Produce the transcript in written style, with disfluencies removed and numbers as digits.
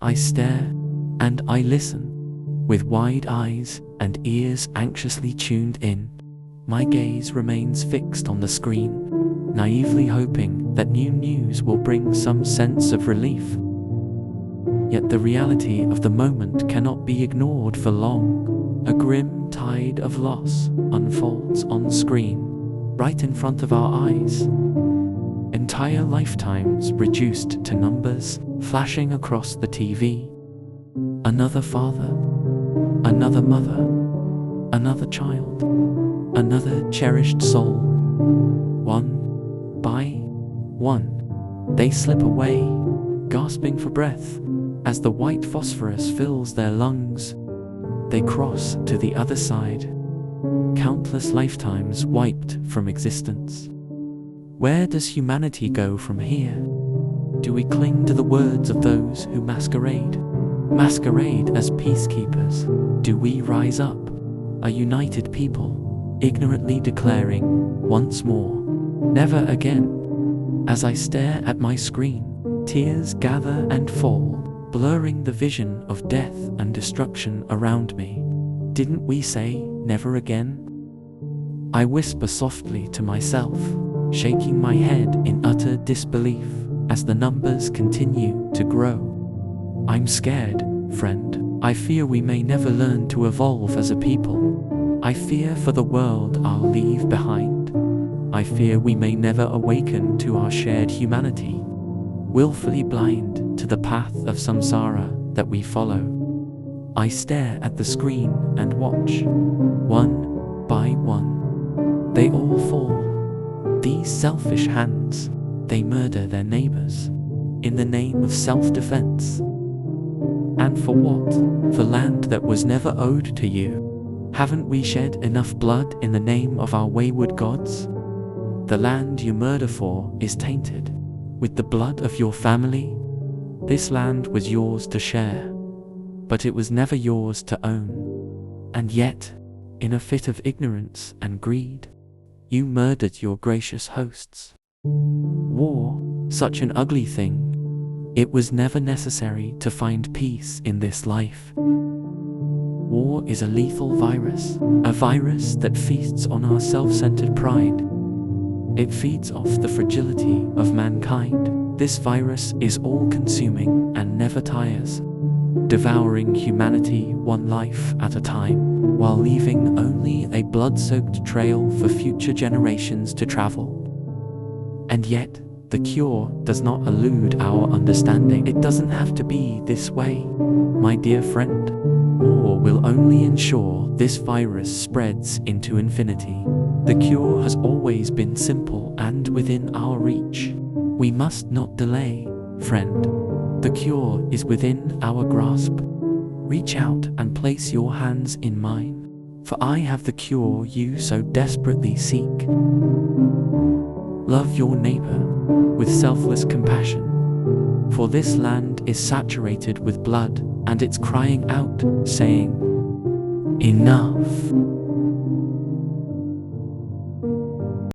I stare and I listen, with wide eyes and ears anxiously tuned in. My gaze remains fixed on the screen, naively hoping that new news will bring some sense of relief. Yet the reality of the moment cannot be ignored for long. A grim tide of loss unfolds on screen, right in front of our eyes. Entire lifetimes reduced to numbers flashing across the TV. Another father, another mother, another child, another cherished soul. One by one, they slip away, gasping for breath, as the white phosphorus fills their lungs. They cross to the other side, countless lifetimes wiped from existence. Where does humanity go from here? Do we cling to the words of those who masquerade as peacekeepers? Do we rise up, a united people, ignorantly declaring once more, never again? As I stare at my screen, tears gather and fall, blurring the vision of death and destruction around me. Didn't we say never again? I whisper softly to myself, shaking my head in utter disbelief as the numbers continue to grow. I'm scared, friend. I fear we may never learn to evolve as a people. I fear for the world I'll leave behind. I fear we may never awaken to our shared humanity, willfully blind to the path of samsara that we follow. I stare at the screen and watch. One by one, they all fall. These selfish hands, they murder their neighbors in the name of self-defense. And for what? For land that was never owed to you. Haven't we shed enough blood in the name of our wayward gods? The land you murder for is tainted with the blood of your family. This land was yours to share, but it was never yours to own. And yet, in a fit of ignorance and greed, you murdered your gracious hosts. War, such an ugly thing. It was never necessary to find peace in this life. War is a lethal virus, a virus that feasts on our self-centered pride. It feeds off the fragility of mankind. This virus is all-consuming and never tires, devouring humanity one life at a time, while leaving only a blood-soaked trail for future generations to travel. And yet, the cure does not elude our understanding. It doesn't have to be this way, my dear friend. War will only ensure this virus spreads into infinity. The cure has always been simple and within our reach. We must not delay, friend. The cure is within our grasp. Reach out and place your hands in mine, for I have the cure you so desperately seek. Love your neighbor with selfless compassion, for this land is saturated with blood, and it's crying out, saying, enough.